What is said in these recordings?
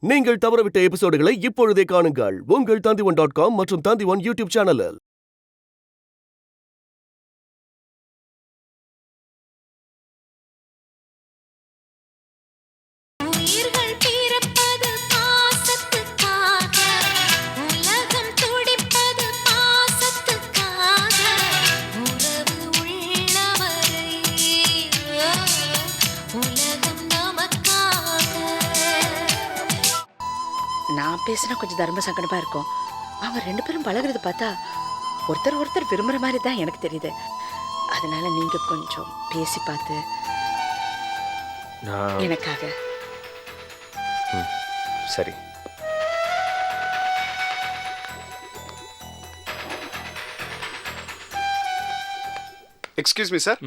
நீங்கள் தவறவிட்ட எபிசோடுகளை இப்பொழுதே காணுங்கள் உங்கள் Tandivan.com மற்றும் Tandivan யூடியூப் சேனலில். நான் பேசினா கொஞ்சம் தர்ம சங்கடமா இருக்கும். அவங்க ரெண்டு பேரும் பழகுறது பார்த்தா ஒருத்தர் விரும்புற மாதிரி தான் எனக்கு தெரியுது. அதனால நீங்க கொஞ்சம் பேசி பார்த்து எனக்காக. சரி. Excuse me sir.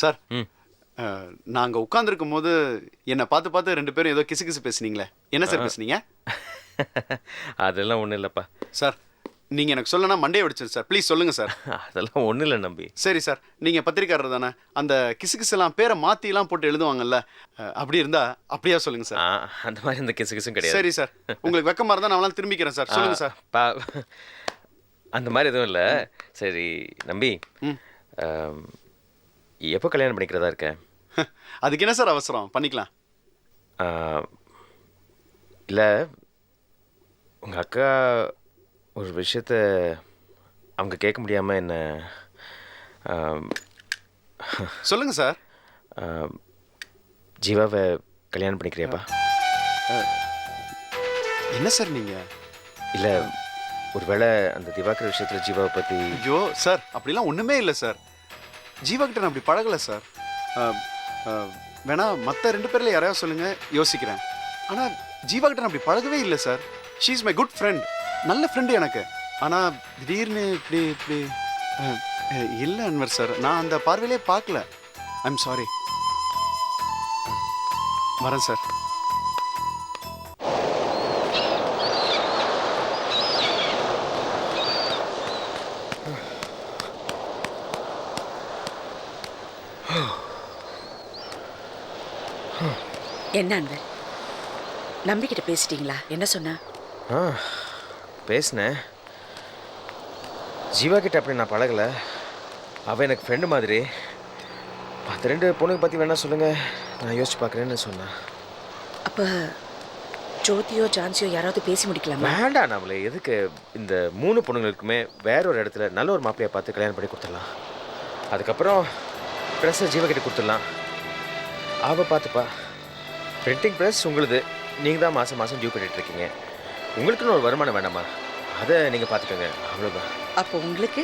சார், நாங்கள் உட்காந்துருக்கும் போது என்னை பார்த்து ரெண்டு பேரும் ஏதோ கிசு பேசுனீங்களே, என்ன சார் பேசுனீங்க? அதெல்லாம் ஒன்றும் இல்லைப்பா. சார், நீங்கள் எனக்கு சொல்லனா மண்டே வெடிச்சிரு சார், ப்ளீஸ் சொல்லுங்கள் சார். அதெல்லாம் ஒன்றும் இல்லை நம்பி. சரி சார், நீங்கள் பத்திரிக்காரர் தானே, அந்த கிசுகிசுலாம் பேரை மாற்றிலாம் போட்டு எழுதுவாங்கல்ல, அப்படி இருந்தால் அப்படியா சொல்லுங்கள் சார். அந்த மாதிரி இந்த கிசுகிசும் கிடையாது. சரி சார், உங்களுக்கு வெக்கமாக இருந்தால் நான் திரும்பிக்கிறேன் சார், சொல்லுங்கள் சார். அந்த மாதிரி எதுவும் இல்லை. சரி நம்பி, எப்போ கல்யாணம் பண்ணிக்கிறதா இருக்க? அதுக்கு என்ன சார் அவசரம், பண்ணிக்கலாம். இல்லை, உங்கள் அக்கா ஒரு விஷயத்த அவங்க கேட்க முடியாமல் என்ன. சொல்லுங்கள் சார். ஜீவாவை கல்யாணம் பண்ணிக்கிறியாப்பா? என்ன சார் நீங்கள்? இல்லை, ஒருவேளை அந்த திவாகர் விஷயத்தில் ஜீவாவை பற்றி. ஐயோ சார், அப்படிலாம் ஒன்றுமே இல்லை சார். ஜீவா கிட்ட நான் அப்படி பழகலை சார். வேணா மற்ற ரெண்டு பேரில் யாரையாவது சொல்லுங்கள், யோசிக்கிறேன். ஆனால் ஜீவா கிட்ட நான் அப்படி பழகவே இல்லை sir. She is my good friend, நல்ல ஃப்ரெண்டு எனக்கு. ஆனால் திடீர்னு இப்படி இல்லை அன்வர் சார், நான் அந்த பார்வையிலே பார்க்கல. I'm sorry. வரேன் சார். என்ன அன்வர், நம்பிக்கிட்ட பேசிட்டீங்களா? என்ன சொன்னா? பேசினேன். ஜீவா கிட்ட அப்படி நான் பழகலை. அவள் எனக்கு ஃப்ரெண்டு மாதிரி. மற்ற ரெண்டு பொண்ணுங்க பற்றி வேணா சொல்லுங்கள், நான் யோசிச்சு பார்க்குறேன்னு சொன்னேன். அப்போ ஜோதியோ ஜான்சியோ யாராவது பேசி முடிக்கலாமா? வேண்டாம், நம்மளே எதுக்கு? இந்த 3 பொண்ணுங்களுக்குமே வேற ஒரு இடத்துல நல்ல ஒரு மாப்பிள்ளையை பார்த்து கல்யாணம் பண்ணி கொடுத்துடலாம். அதுக்கப்புறம் ப்ரெஸ்ஸை ஜீவா கிட்ட கொடுத்துடலாம். அவள் பார்த்துப்பா. பிரிண்டிங் ப்ரெஸ் உங்களுது, நீங்கள் தான் மாதம் மாதம் டியூ கட்டிகிட்ருக்கீங்க. உங்களுக்குன்னு ஒரு வருமானம் வேணாமா? அதை நீங்கள் பார்த்துக்கோங்க, அவ்வளோதான். அப்போ உங்களுக்கு?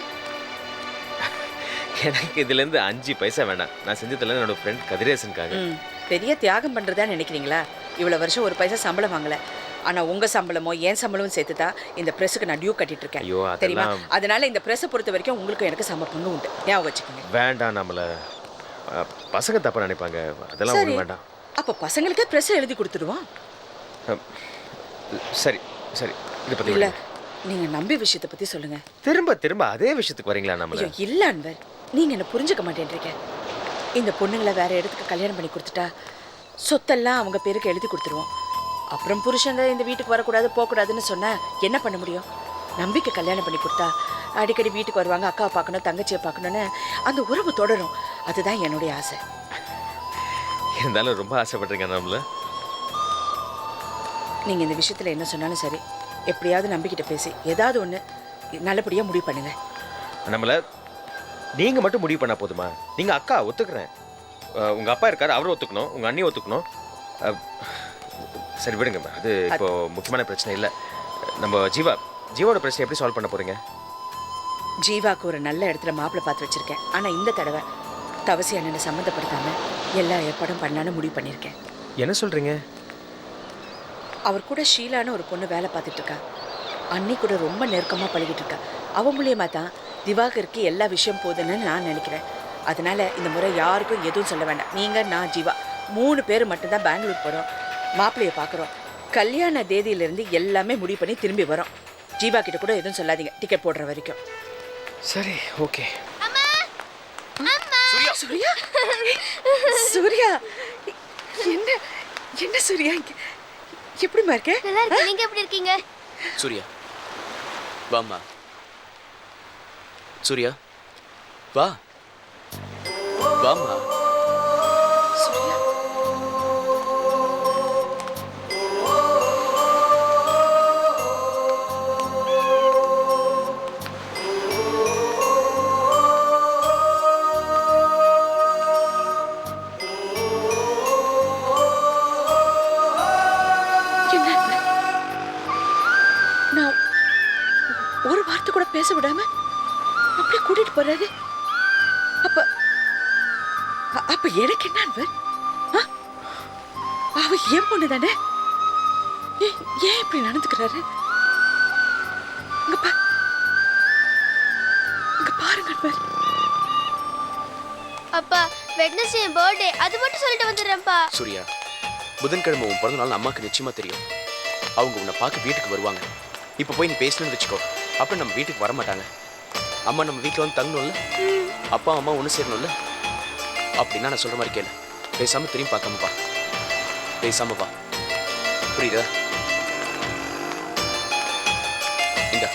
எனக்கு இதுலேருந்து 5 பைசா வேணாம். நான் செஞ்சதில்ல என்னோட ஃப்ரெண்ட் கதிரேசனுக்காக. பெரிய தியாகம் பண்ணுறதா நினைக்கிறீங்களா? இவ்வளோ வருஷம் ஒரு பைசா சம்பளம் வாங்கலை. ஆனால் உங்கள் சம்பளமோ என் சம்பளமும் சேர்த்து தான் இந்த ப்ரெஸ்ஸுக்கு நான் டியூ கட்டிட்டு இருக்கேன். ஐயோ, தெரியுமா? அதனால இந்த ப்ரெஸ்ஸை பொறுத்த வரைக்கும் உங்களுக்கு எனக்கு சம பங்கு உண்டு, ஞாபகம் வச்சுக்கோங்க. வேண்டாம், நம்மளை பசங்க தப்பாக நினைப்பாங்க, அதெல்லாம் ஒன்றும் வேண்டாம். அப்போ பசங்களுக்கே ப்ரெஸ்ஸை எழுதி கொடுத்துடுவோம். சரி சரி, இதை பற்றி இல்லை, நீங்கள் நம்பி விஷயத்தை பற்றி சொல்லுங்கள். திரும்ப அதே விஷயத்துக்கு வரீங்களா? நம்மள இல்லை அன்பர், நீங்கள் என்ன புரிஞ்சுக்க மாட்டேன்றீங்க. இந்த பொண்ணுங்களை வேற இடத்துக்கு கல்யாணம் பண்ணி கொடுத்துட்டா சொத்தெல்லாம் அவங்க பேருக்கு எழுதி கொடுத்துருவோம். அப்புறம் புருஷங்க இந்த வீட்டுக்கு வரக்கூடாது போகக்கூடாதுன்னு சொன்னால் என்ன பண்ண முடியும்? நம்பிக்கை கல்யாணம் பண்ணி கொடுத்தா அடிக்கடி வீட்டுக்கு வருவாங்க, அக்காவை பார்க்கணும் தங்கச்சியை பார்க்கணுன்னு அந்த உறவு தொடரும். அதுதான் என்னுடைய ஆசை. இருந்தாலும் ரொம்ப ஆசைப்படுறீங்க நம்மள. நீங்கள் இந்த விஷயத்தில் என்ன சொன்னாலும் சரி, எப்படியாவது நம்பிக்கிட்ட பேசி ஏதாவது ஒன்று நல்லபடியாக முடிவு பண்ணுங்க. நம்மள நீங்கள் மட்டும் முடிவு பண்ணால் போதுமா? நீங்கள் அக்கா ஒத்துக்கிறேன், உங்கள் அப்பா இருக்கார், அவரும் ஒத்துக்கணும், உங்கள் அண்ணியும் ஒத்துக்கணும். சரி விடுங்க, அது இப்போ முக்கியமான பிரச்சனை இல்லை. நம்ம ஜீவாவோட பிரச்சனை எப்படி சால்வ் பண்ண போகிறீங்க? ஜீவாவுக்கு ஒரு நல்ல இடத்துல மாப்பிள்ளை பார்த்து வச்சுருக்கேன். ஆனால் இந்த தடவை தவசி அண்ணனை சம்மந்தப்படுத்தாமல் எல்லா ஏற்பாடும் பண்ணலான்னு முடிவு பண்ணியிருக்கேன். என்ன சொல்கிறீங்க? அவர் கூட ஷீலான்னு ஒரு பொண்ணு வேலை பார்த்துட்ருக்கா. அண்ணி கூட ரொம்ப நெருக்கமாக பழகிட்டு இருக்கா. அவன் மூலியமாக தான் திவாகருக்கு எல்லா விஷயம் போதுன்னு நான் நினைக்கிறேன். அதனால் இந்த முறை யாருக்கும் எதுவும் சொல்ல வேண்டாம். நீங்கள், நான், ஜீவா 3 பேர் மட்டும்தான் பெங்களூர் போகிறோம். மாப்பிள்ளையை பார்க்குறோம். கல்யாண தேதியிலேருந்து எல்லாமே முடிவு பண்ணி திரும்பி வரோம். ஜீவா கிட்ட கூட எதுவும் சொல்லாதீங்க, டிக்கெட் போடுற வரைக்கும். சரி, ஓகே. சூர்யா, சூர்யா சூர்யா என்ன என்ன சூர்யா எப்படிமா இருக்க? நல்லா இருக்கு. நீங்க எப்படி இருக்கீங்க? சூர்யா வாம்மா. சூர்யா வா வாம்மா. சூர்யா நான் ஒரு வார்த்தை கூட பேச விடாம அப்படியே கூட்டிட்டு போறாரு. அப்ப அப்ப எனக்கு என்ன அன்வர்? அவ ஏன் பொண்ணு தானே? ஏன் இப்படி நடந்துக்கிறாரு? இங்க பாருங்க அன்வர். அப்பா வெட்னஸ்டே பர்த்டே அது மட்டும் சொல்லிட்டு வந்துடுறேன்ப்பா. சூர்யா புதன்கிழமை உன் பிறந்த நாள் அம்மாக்கு நிச்சயமா தெரியும். அவங்க உன்னை பார்க்க வீட்டுக்கு வருவாங்க. இப்போ போய் நீ பேசணும்னு வச்சுக்கோ, அப்புறம் நம்ம வீட்டுக்கு வர மாட்டாங்க. அம்மா நம்ம வீட்டில் வந்து தங்கணும்ல, அப்பா அம்மா ஒன்று சேரணும்ல. அப்படின்னா நான் சொல்ற மாதிரி கேளு. பேசாம திரும்பி பார்க்காம வா. பேசாம வா. புரியுதா? இந்த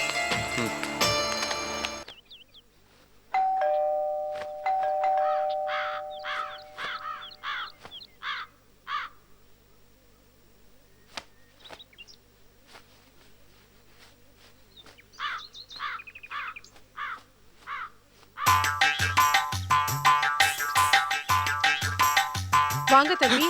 வாங்க தம்பி.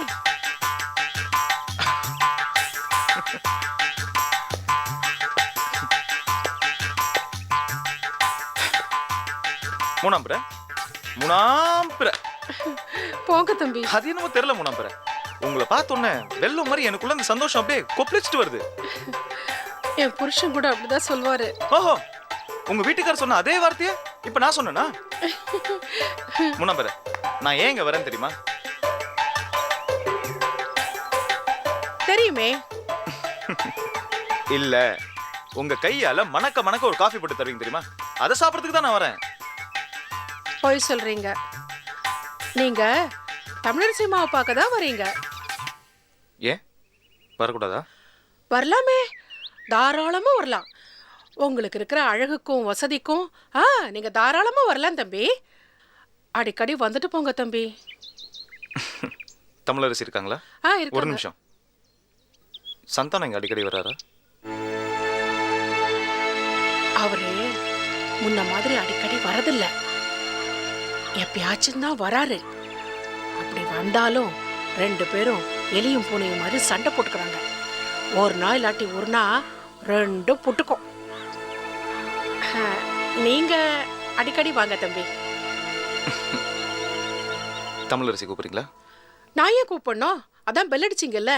மூணாம்புற போங்க தம்பி. அது என்னமோ தெரியல மூணாம்புற. உங்களை பார்த்தோன்னே வெள்ளம் மாதிரி எனக்குள்ள இந்த சந்தோஷம் அப்படியே கொப்பளிச்சுட்டு வருது. என் புருஷன் கூட அப்படிதான் சொல்வாரு. ஓஹோ, உங்க வீட்டுக்காரர் சொன்ன அதே வார்த்தையே இப்ப நான் சொன்னேனா? மூணாம்புற, நான் ஏன் இங்க வரேன் தெரியுமா? தெரியுமே. இல்ல, உங்க கையால மணக்க மணக்க ஒரு காஃபி போட்டு தருவீங்க தெரியுமா? அதை சாப்பிடறதுக்கு தான் நான் வரேன். போய் சொல்றீங்க. நீங்க தமிழரசி மாவை பார்க்க தான் வரீங்க. ஏன் வரக்கூடாதா? வரலாமே, தாராளமா வரலாம். உங்களுக்கு இருக்கிற அழகுக்கும் வசதிக்கும் நீங்க தாராளமா வரலாம் தம்பி. அடிக்கடி வந்துட்டு போங்க தம்பி. தமிழரசி இருக்காங்களா? ஒரு இருக்காங்க. நிமிஷம். சந்தானம் இங்க அடிக்கடி வர்றாரா? அவரு முன்ன மாதிரி அடிக்கடி வரதில்ல. எப்பயாச்சும் தான் வராரு. அப்படி வந்தாலும் 2 பேரும் எலியும் பூனையும் மாதிரி சண்டை போட்டுக்கிறாங்க. ஒரு நாள் இல்லாட்டி ஒரு நாள் 2 புட்டுக்கும். நீங்க அடிக்கடி வாங்க தம்பி. தமிழரசி கூப்பிடுறீங்களா? நான் ஏன் கூப்பிடணும்? அதான் பெல் அடிச்சிங்கல்ல,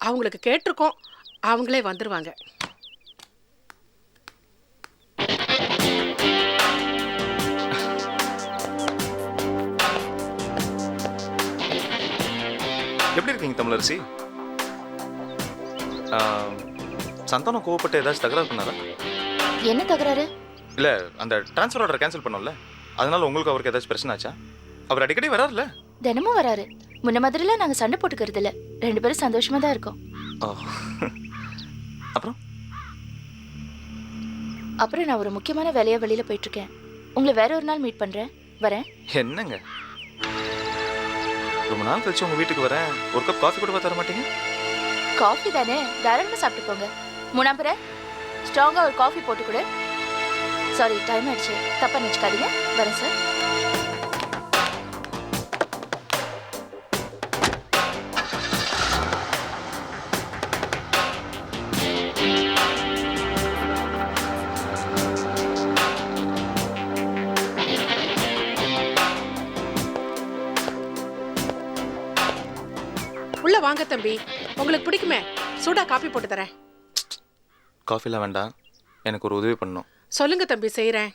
அவங்களுக்கு கேட்டிருக்கோம். அவங்களே வந்துருவாங்க. எப்படி இருக்கீங்க தமிழரசி? சந்தானம் கோவப்பட்டு ஏதாச்சும் தகராறு பண்ணாரா? என்ன தகராறு? இல்ல, அந்த டிரான்ஸ்ஃபர் ஆர்டர் கேன்சல் பண்ணோம்ல, அதனால உங்களுக்கு அவருக்கு ஏதாச்சும் பிரச்சனை ஆச்சா? அவர் அடிக்கடி வராருல்ல? தினமும் வராரு. முன்ன மாதிரிலாம் நாங்க சண்டை போட்டுக்கிறது இல்ல. 2 பேரும் சந்தோஷமா தான் இருக்கோம். அப்புறம் அப்புறம் நான் ஒரு முக்கியமான வேலையா வெளியில போயிட்டு இருக்கேன். உங்களை வேற ஒரு நாள் மீட் பண்றேன். வரேன். என்னங்க ரொம்ப நாள் கழிச்சு உங்க வீட்டுக்கு வரேன், ஒரு கப் காஃபி கூட தர மாட்டீங்க? காஃபி தானே, தாராளமா சாப்பிட்டு போங்க. மூணாம்புற ஸ்ட்ராங்கா ஒரு காஃபி போட்டு கொடு. சாரி, டைம் ஆயிடுச்சு. தப்பா நினைச்சுக்காதீங்க. வரேன் சார். உள்ள வாங்க தம்பி. உங்களுக்கு பிடிக்குமே, சூடா காபி போட்டு தரேன். காஃபிலாம் வேண்டாம், எனக்கு ஒரு உதவி பண்ணணும். சொல்லுங்க தம்பி, செய்யறேன்.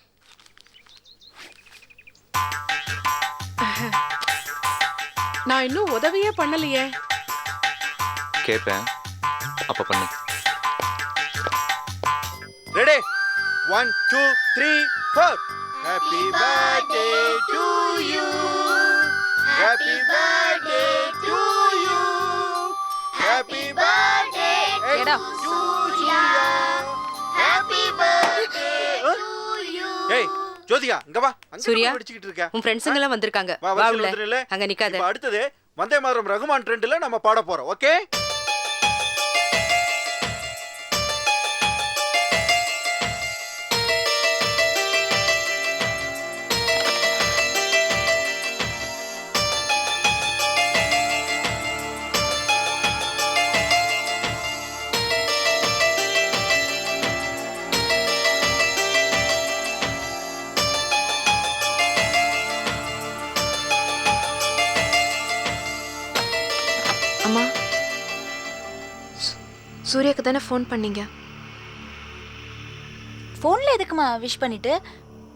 நான் இன்னும் உதவியே பண்ணலையே. கேட்பேன், அப்ப பண்ணு. Ready 1 2 3 4. Happy birthday to you. Happy birthday happy birthday ஏடா ஏய் ஜோதிகா இங்க வா அங்க சூர்யா, படிச்சிட்டு இருக்க உன் ஃப்ரெண்ட்ஸுங்க எல்லாம் வந்திருக்காங்க. வா வா வா உள்ள. வந்துருல அங்க நிக்காத. இப்ப அடுத்தது வந்தே மாதரம் ரகுமான் ட்ரெண்ட்ல நம்ம பாட போறோம் ஓகே அம்மா, சூர்யாக்கு தானே ஃபோன் பண்ணீங்க? ஃபோன்ல எதுக்குமா விஷ் பண்ணிட்டு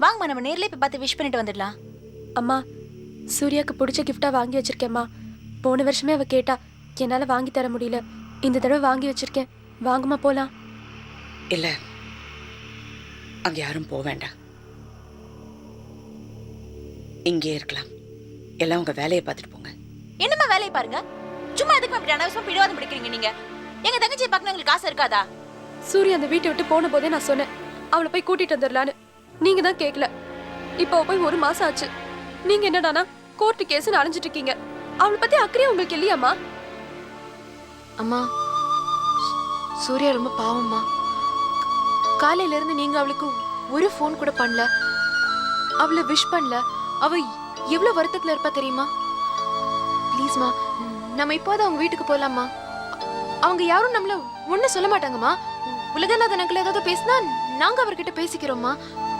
வாங்கம்மா நம்ம நேர்லயே போய் பார்த்து விஷ் பண்ணிட்டு வந்துடலாம். அம்மா, சூர்யாக்கு பிடிச்ச கிஃப்டா வாங்கி வச்சிருக்கேம்மா. போன வருஷமே அவ கேட்டா, என்னால வாங்கி தர முடியல. இந்த தடவை வாங்கி வச்சிருக்கேன். வாங்கம்மா போலாம். இல்ல அங்க யாரும் போக வேண்டாம், இங்கே இருக்கலாம். எல்லாம் உங்க வேலையை பார்த்துட்டு போங்க. என்னம்மா வேலையை பாருங்க, சும்மா எதுக்கு அப்படி அனாவசியமா பிடிவாதம் பிடிக்கிறீங்க நீங்க? எங்க தங்கச்சியை பார்க்கணும் உங்களுக்கு ஆசை இருக்காதா? சூர்யா அந்த வீட்டை விட்டு போன போதே நான் சொன்னேன், அவளை போய் கூட்டிட்டு வந்துடலான்னு. நீங்க தான் கேட்கல. இப்போ போய் 1 மாசம் ஆச்சு. நீங்க என்னடானா கோர்ட்டு கேஸ்னு அலைஞ்சிட்டு இருக்கீங்க. அவளை பத்தி அக்கறையா உங்களுக்கு இல்லையாம்மா? அம்மா, சூர்யா ரொம்ப பாவம்மா. காலையில இருந்து நீங்க அவளுக்கு ஒரு ஃபோன் கூட பண்ணல, அவளை விஷ் பண்ணல. அவ எவ்வளவு வருத்தத்துல இருப்பா தெரியுமா? ப்ளீஸ்மா, நம்ம இப்போதான் அவங்க வீட்டுக்கு போலாமா? அவங்க யாரும் நம்மள ஒண்ணு சொல்ல மாட்டாங்கம்மா. உலகநாதன் அங்கிள் ஏதாவது பேசினா நாங்க அவர்கிட்ட பேசிக்கிறோம்மா.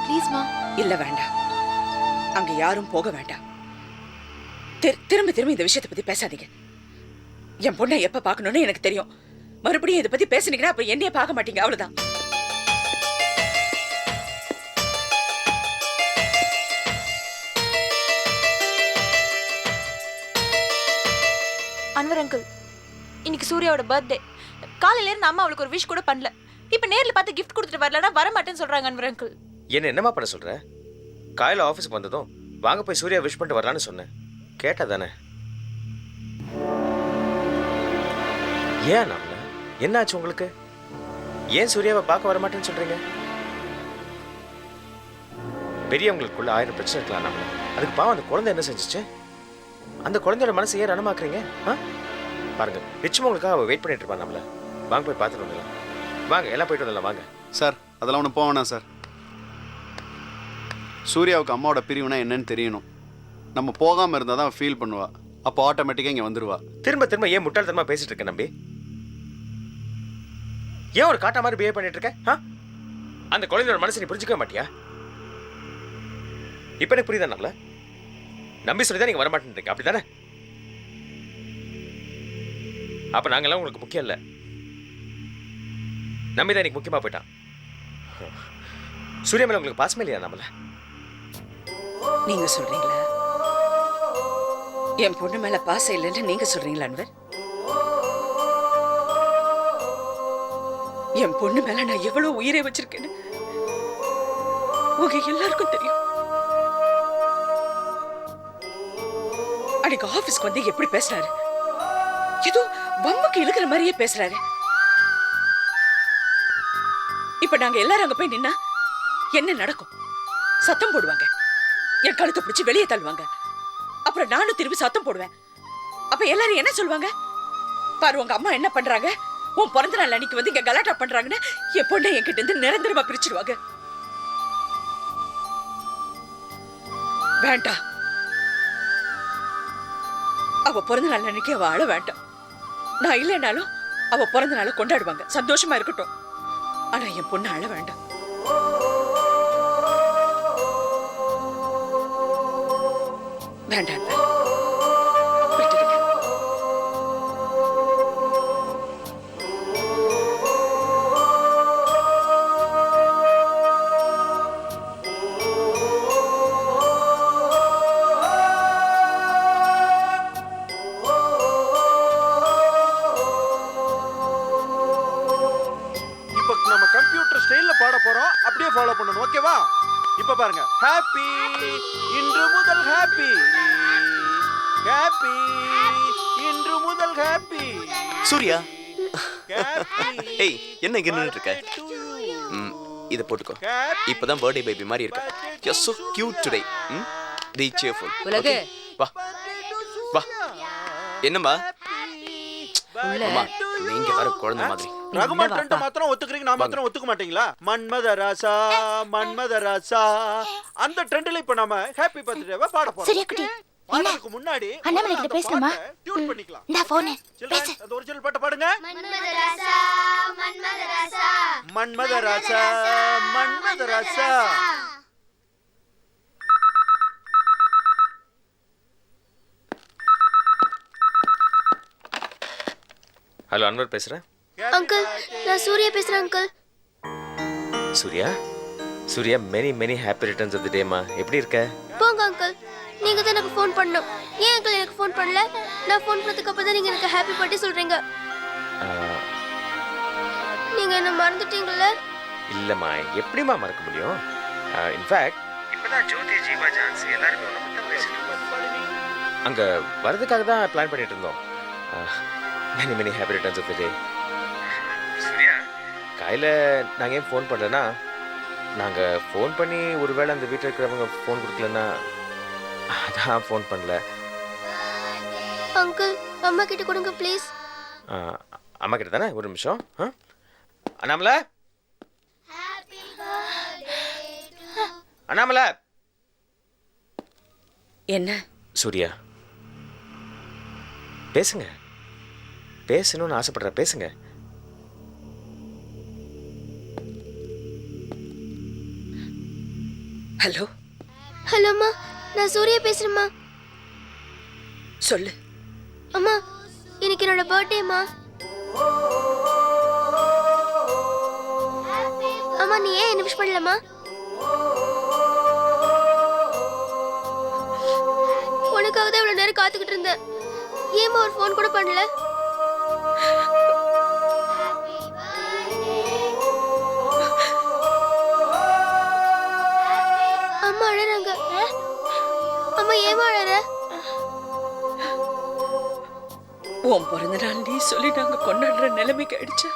ப்ளீஸ்மா. இல்ல வேண்டாம், அங்க யாரும் போக வேண்டாம். திரும்ப திரும்ப இந்த விஷயத்தை பத்தி பேசாதீங்க. என் பொண்ணை எப்ப பார்க்கணும்னு எனக்கு தெரியும். மறுபடியும் இதை பத்தி பேசுனீங்கன்னா அப்ப என்னைய பார்க்க மாட்டீங்க, அவ்வளவுதான். அன்வர் அங்கிள், இன்னைக்கு சூர்யாவோட பர்த்டே. காலையில இருந்து அம்மா அவளுக்கு ஒரு விஷ் கூட பண்ணல. இப்ப நேர்ல பார்த்து கிஃப்ட் கொடுத்துட்டு வரலனா வர மாட்டேன்னு சொல்றாங்க அன்வர் அங்கிள். என்னம்மா பண்ண சொல்ற? காலையில் ஆஃபீஸுக்கு வந்ததும் வாங்க போய் சூர்யா விஷ் பண்ணிட்டு வரலான்னு சொன்னேன். கேட்டா தானே? ஏன் நம்மள என்னாச்சு உங்களுக்கு? ஏன் சூர்யாவை பார்க்க வர மாட்டேன்னு சொல்றீங்க? பெரியவங்களுக்குள்ள 1000 பிரச்சனை இருக்கலாம். நம்மள அதுக்கு பாவம் அந்த குழந்தை என்ன செஞ்சுச்சு? அந்த குழந்தையோட மனசை ஏன் ரணமாக்குறீங்க? பாருங்க, நிச்சயமா உங்களுக்காக அவள் வெயிட் பண்ணிட்டு இருப்பான். நம்மள வாங்க போய் பார்த்துட்டு வந்துடலாம். வாங்க, எல்லாம் போயிட்டு வந்துடலாம் வாங்க. சார் அதெல்லாம் ஒன்றும் போக வேணாம் சார். சூர்யாவுக்கு அம்மாவோட பிரிவுனா என்னன்னு தெரியணும். நம்ம போகாமல் இருந்தால் தான் ஃபீல் பண்ணுவா. அப்போ ஆட்டோமேட்டிக்காக இங்கே வந்துடுவா. திரும்ப திரும்ப ஏன் முட்டாள்தனமா பேசிட்டு இருக்க நம்பி? ஏன் ஒரு காட்டா மாதிரி பிஹேவ் பண்ணிட்டு இருக்க? அந்த குழந்தையோட மனசை நீ புரிஞ்சுக்க மாட்டியா? இப்ப எனக்கு புரியுதா? நம்மள நம்பி சொல்லிதான் நீங்க வரமாட்டேன்றீங்க, அப்படித்தானே? அப்ப நாங்கெல்லாம் உங்களுக்கு முக்கியம் இல்ல, நம்பிதான் எனக்கு முக்கியமா போயிட்டான். சூர்யா மேல உங்களுக்கு பாசமே இல்லையா? நம்மள நீங்க சொல்றீங்களா? என் பொண்ணு மேல பாசம் இல்லைன்னு நீங்க சொல்றீங்களா அன்வர்? என் பொண்ணு மேல நான் எவ்வளவு உயிரை வச்சிருக்கேன்னு உங்க எல்லாருக்கும் தெரியும். அன்னைக்கு ஆபீஸ்க்கு வந்து எப்படி பேசுறாரு? ஏதோ வம்புக்கு இழுக்கிற மாதிரியே பேசுறாரு. இப்ப நாங்க எல்லாரும் அங்க போய் நின்னா என்ன நடக்கும்? சத்தம் போடுவாங்க, என் கழுத்தை பிடிச்சி வெளியே தள்ளுவாங்க. அப்புறம் நானும் திரும்பி சத்தம் போடுவேன். அப்ப எல்லாரும் என்ன சொல்லுவாங்க? பாரு உங்க அம்மா என்ன பண்றாங்க, உன் பிறந்த நாள் அன்னைக்கு வந்து இங்க கலாட்டா பண்றாங்கன்னு என் பொண்ணை என்கிட்ட இருந்து நிரந்தரமா பிரிச்சிடுவாங்க. வேண்டாம், அவ பிறந்த நாள் அன்னைக்கு அவ அழ வேண்டாம். நான் இல்லைனாலும் அவ பிறந்த நாளை கொண்டாடுவாங்க, சந்தோஷமா இருக்கட்டும். ஆனா என் பொண்ணு அழ வேண்டாம். வேண்டாம், விட்டுடுங்க. நம்ம கம்ப்யூட்டர் ஸ்டைல்ல பாட போறோம், அப்படியே ஃபாலோ பண்ணணும். ஓகேவா? இப்ப பாருங்க. ஹாப்பி, இன்று முதல் ஹாப்பி, ஹாப்பி, இன்று முதல் ஹாப்பி. சூர்யா, ஏய் என்ன இங்க நின்னுட்டு இருக்க? இத போட்டுக்கோ. இப்பதான் பர்த்டே பேபி மாதிரி இருக்க. You are so cute today. Be cheerful. உலகு. வா. வா. என்னம்மா? அம்மா, நீங்க வர குழந்தை மாதிரி. ரகுமான் ட்ரெண்ட் மாத்திரம் ஒத்துக்கிறீங்க, நான் மாத்திரம் ஒத்துக்க மாட்டீங்களா? மன்மத ராசா அந்த ட்ரெண்ட்ல இப்ப நாம ஹேப்பி பர்த்டேவை பாட போறோம். சரியா குட்டி. பாடுறதுக்கு முன்னாடி அண்ணாமலை கிட்ட பேசணுமா? டியூன் பண்ணிக்கலாம். நான் போன் பேசு. அந்த ஒரிஜினல் பாட்டு பாடுங்க. மன்மத ராசா மன்மத ராசா. ஹலோ, அன்வர் பேசுகிறேன். அங்கிள், நான் சூர்யா பேசுறேன் uncle. Surya many many happy returns of the டேமா. எப்படி இருக்க? போங்க அங்கிள், நீங்க தான் எனக்கு ஃபோன் பண்ணணும். ஏன் அங்கிள் எனக்கு ஃபோன் பண்ணல? நான் ஃபோன் பண்ணதுக்கு அப்புறம் தான் நீங்க எனக்கு ஹாப்பி பர்த்டே சொல்றீங்க. நீங்க என்ன மறந்துட்டீங்கல்ல? இல்லைம்மா, எப்படிம்மா மறக்க முடியும்? இன்ஃபேக்ட் இப்போதான் ஜோதி, ஜீவா, ஜான்சி எல்லாருமே ஒன்று மட்டும் பேசிட்டு அங்கே வரதுக்காக தான் பிளான் பண்ணிட்டு இருந்தோம். Many many happy returns of the day. Surya, காலையில் நாங்கள் ஏன் ஃபோன் பண்ணுறேன்னா, நாங்கள் ஃபோன் பண்ணி ஒருவேளை அந்த வீட்டில் இருக்கிறவங்க ஃபோன் கொடுக்கலன்னா அதான் ஃபோன் பண்ணல. அங்கிள், அம்மா கிட்ட கொடுங்க ப்ளீஸ். அம்மா கிட்ட தானே? ஒரு நிமிஷம். அண்ணாமலை, அண்ணாமலை. என்ன? சூர்யா, பேசுங்க. பேசணும்னு ஆசைப்படுற, பேசுங்க. ஹலோ. ஹலோ அம்மா, நான் சூர்யா பேசுறேம்மா. சொல்லு. அம்மா, இன்னைக்கு என்னோட பர்த்டேம்மா. அம்மா, நீ ஏன் என்ன விஷ் பண்ணலம்மா? உனக்காக தான் இவ்வளவு நேரம் காத்துக்கிட்டு இருந்தேன். ஏம்மா ஒரு ஃபோன் கூட பண்ணல? அம்மா அழறாங்க. அம்மா ஏமா அழற? உன் பிறந்த நாள் நீ சொல்லி நாங்க கொண்டாடுற நிலைமைக்கு ஆயிடுச்சா?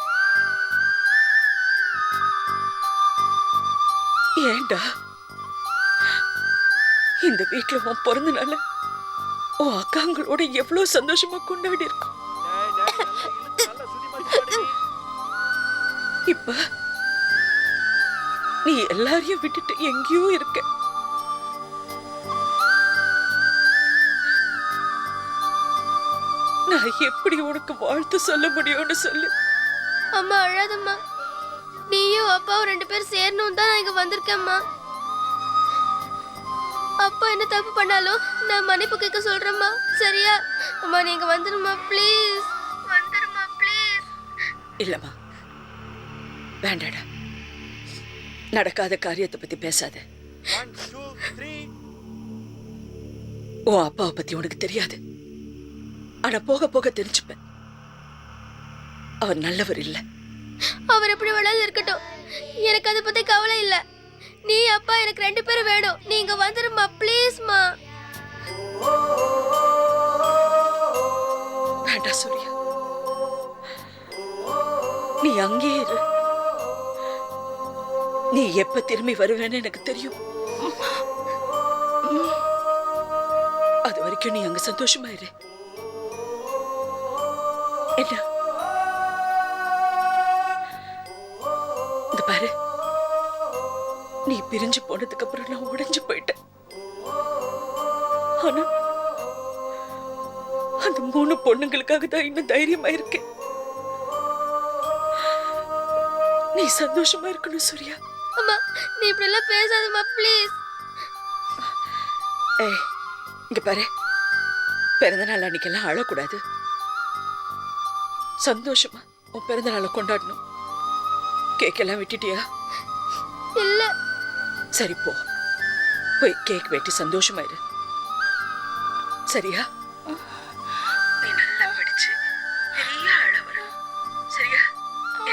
ஏண்டா இந்த வீட்டுல உன் பிறந்த நாள் உன் அக்காங்களோட எவ்வளவு சந்தோஷமா கொண்டாடி இருக்கும். இப்ப நீ எல்லாரையும் விட்டுட்டு எங்கேயோ இருக்க. நான் எப்படி உனக்கு வாழ்த்து சொல்ல முடியும்னு சொல்லு. அம்மா அழாதம்மா. நீயும் அப்பாவும் 2 பேரும் சேரணும் தான் நான் இங்க வந்திருக்கேம்மா. அப்பா என்ன தப்பு பண்ணாலும் நான் மன்னிப்பு கேட்க சொல்றேம்மா. சரியா? அம்மா நீங்க வந்துருமா ப்ளீஸ். வந்துருமா ப்ளீஸ். இல்லம்மா, வேண்டாடா. நடக்காத காரியத்தை பத்தி பேசாத. 1 2 3. உன் அப்பாவை பத்தி உனக்கு தெரியாது. ஆனா போக போக தெரிஞ்சுப்பேன். அவர் நல்லவர் இல்ல. அவர் எப்படி வேணாலும் இருக்கட்டும், எனக்கு அதை பத்தி கவலை இல்ல. நீ அப்பா எனக்கு 2 பேரும் வேணும். நீங்க வந்துருமா ப்ளீஸ்மா. வேண்டாம் சூர்யா, நீ அங்கே இரு. நீ எப்ப திரும்பி வருவேன்னு எனக்கு தெரியும். அது வரைக்கும் நீ அங்க சந்தோஷமா இரு. என்ன இந்த பாரு, நீ பிரிஞ்சு போனதுக்கு அப்புறம் நான் உடைஞ்சு போயிட்டேன். ஆனா அந்த 3 பொண்ணுங்களுக்காக தான் இன்னும் தைரியமா இருக்கேன். நீ சந்தோஷமா இருக்கணும் சூர்யா. அம்மா நீ இப்படி எல்லாம் பேசாதம்மா ப்ளீஸ். ஏய், இங்க பாரு, பிறந்த நாள் அன்னைக்கெல்லாம் அழக்கூடாது. சந்தோஷமா உன் பிறந்த நாளை கொண்டாடணும். கேக்கெல்லாம் விட்டுட்டியா? இல்ல. சரி போ, போய் கேக் வெட்டி சந்தோஷமா இரு. சரியா? நீ நல்லா படிச்சு பெரிய ஆளா வரணும். சரியா?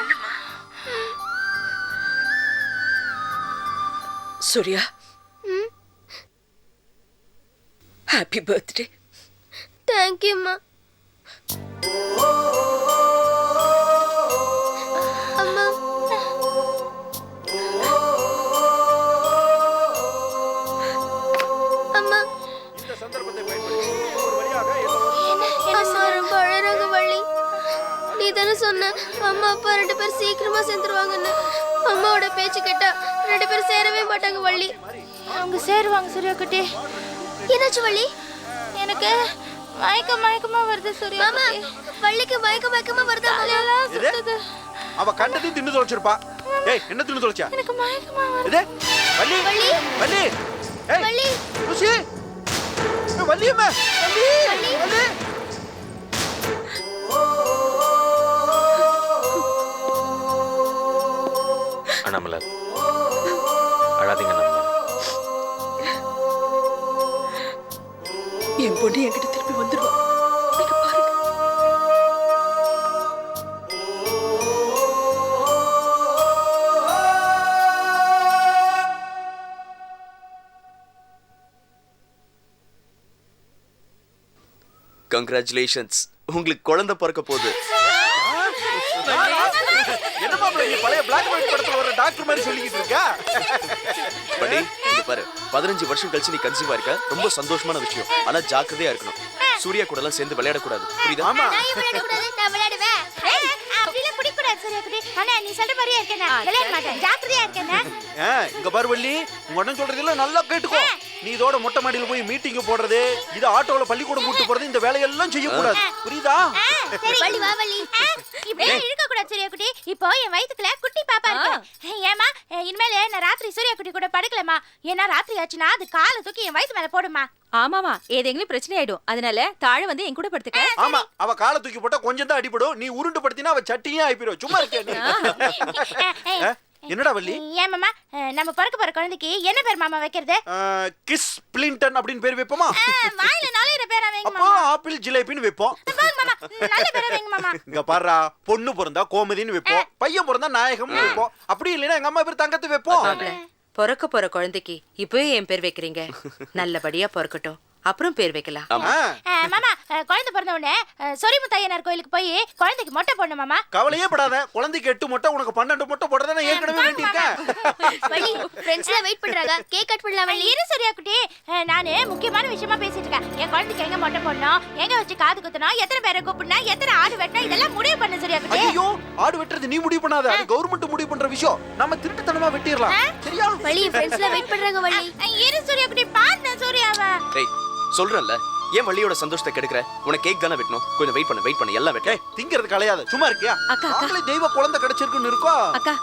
என்னம்மா? Surya, happy birthday. தேங்க்யூம்மா. தானே சொன்னேன் அம்மா அப்பா 2 பேரும் சீக்கிரமா சேர்ந்துருவாங்கன்னு. அம்மாவோட பேச்சு கேட்டா 2 பேரும் சேரவே மாட்டாங்க வள்ளி. அவங்க சேருவாங்க சூர்யா குட்டி. என்னாச்சு வள்ளி? எனக்கு மயக்கமா வருது சூர்யா. மாமா வள்ளிக்கு மயக்கமா வருதா? சுத்துது. அவ கண்டதையும் தின்னு தொலைச்சிருப்பா. ஏய் என்ன தின்னு தொலைச்சா? எனக்கு மயக்கமா வருது. இதே வள்ளி வள்ளி வள்ளி ஏய் வள்ளி ருசி ஏய் வள்ளி அம்மா வள்ளி வள்ளி அண்ணாமலை அழாதீங்க அண்ணாமலை. என் பொண்ணு என்கிட்ட திருப்பி வந்துடுவா. நீங்க பாருங்க. கங்க்ராச்சுலேஷன்ஸ், உங்களுக்கு குழந்தை பிறக்க போகுது. என்ன மாப்ள நீ பழைய பிளாக் அண்ட் ஒயிட் படத்துல வர டாக்டர் மாதிரி சொல்லிக்கிட்டு இருக்க? படி இங்க பாரு, 15 வருஷம் கழிச்சு நீ கன்சீவ் ஆயிருக்க, ரொம்ப சந்தோஷமான விஷயம். ஆனா ஜாக்கிரதையா இருக்கணும். சூர்யா கூட எல்லாம் சேர்ந்து விளையாட கூடாது, புரியுதா? ஆமா நான் விளையாட கூடாது, நான் விளையாடுவேன். அப்படியே குடிக்க கூடாது சூர்யா குட்டி. அண்ணா நீ சொல்ற மாதிரியே இருக்கேன். விளையாட மாட்டேன், ஜாக்கிரதையா இருக்கேன். இங்க பாரு வள்ளி, உங்க அண்ணன் சொல்றதெல்லாம் நல்லா கேட்டுக்கோ. நீ இதோட மொட்டை மாடியில போய் மீட்டிங் போடுறது, இது ஆட்டோல பள்ளிக்கூடம் கூட்டு போறது, இந்த வேலையெல்லாம் செய்ய கூடாது, புரியுதா? வள்ளி வா வள்ளி. இப்படியே இழுக்க கூடாது சூர்யா குட்டி. இப்போ என் வயித்துக்குள்ள குட்டி பாப்பா இருக்கு. ஏமா இனிமேல நான் ராத்திரி சூர்யா குட்டி கூட படுக்கலமா. ஏன்னா ராத்திரி ஆச்சுன்னா அது காலை தூக்கி என் வயித்து மேல போடுமா. ஆமாமா, ஏதெങ്കിലും பிரச்சனை ஆயிடும். அதனால தாழ வந்து என் கூட படுத்துக்க. ஆமா, அவ காலை தூக்கி போட்டா கொஞ்சம் தான் அடிபடும். நீ உருண்டு படுத்தினா அவ சட்டியே ஆயிப்பிடும். சும்மா இருக்கே நீ. என்னடா வள்ளி? ஏன் மாமா நம்ம பிறக்க போற குழந்தைக்கு என்ன பேர் மாமா வைக்கிறது? கிஸ் பிளின்டன் அப்படின்னு பேர் வைப்போமா? வாயில நாளையிற பேரா வைங்க அப்போ மாமா. ஆப்பிள் ஜிலேபின்னு வைப்போம். மாமா நல்ல பேரா வைங்க மாமா. இங்க பாருடா, பொண்ணு பிறந்தா கோமதின்னு வைப்போம், பையன் பிறந்தா நாயகம்னு வைப்போம். அப்படி இல்லைன்னா எங்க அம்மா பேர் தங்கத்தை வைப்போம். பிறக்க போற குழந்தைக்கு இப்பவே என் பேர் வைக்கிறீங்க. நல்லபடியா பிறக்கட்டும், அப்புறம் பேர் வைக்கலாம். மாமா குழந்தை பிறந்த உடனே சொரிமுத்தையனார் கோயிலுக்கு போய் குழந்தைக்கு மொட்டை போடணும் மாமா. கவலையே படாத, குழந்தைக்கு 8 மொட்டை, உனக்கு 12 மொட்டை போடுறத நான் ஏற்கனவே வேண்டியிருக்கேன். வள்ளி ஃப்ரெண்ட்ஸ்லாம் வெயிட் பண்றாங்க, கேக் கட் பண்ணலாம் வள்ளி. இரு சூர்யா குட்டி, நானு முக்கியமான விஷயமா பேசிட்டு இருக்கேன். என் குழந்தைக்கு எங்க மொட்டை போடணும், எங்க வச்சு காது குத்தணும், எத்தனை பேரை கூப்பிடணும், எத்தனை ஆடு வெட்டணும், இதெல்லாம் முடிவு பண்ணு சூர்யா குட்டி. ஐயோ, ஆடு வெட்டுறது நீ முடிவு பண்ணாத, அது கவர்மெண்ட் முடிவு பண்ற விஷயம். நம்ம திருட்டுத்தனமா வெட்டிடலாம், சரியா? வள்ளி ஃப்ரெண்ட்ஸ்லாம் வெயிட் பண்றாங்க வள்ளி. இரு சூர்யா குட்டி, பாத்து சூர்யாவை. ஏய் சொல்றேன்ல, ஏன் வள்ளியோட சந்தோஷத்தை கெடுக்கிற? உனக்கு கேக் தானே வெட்டணும், கொஞ்சம் வெயிட் பண்ணு எல்லாம் வெட்ட. திங்கிறது கலையாது, சும்மா இருக்கியா? அக்கா நாங்களே தெய்வ குழந்தை கிடைச்சிருக்குன்னு இருக்கோம். அக்கா,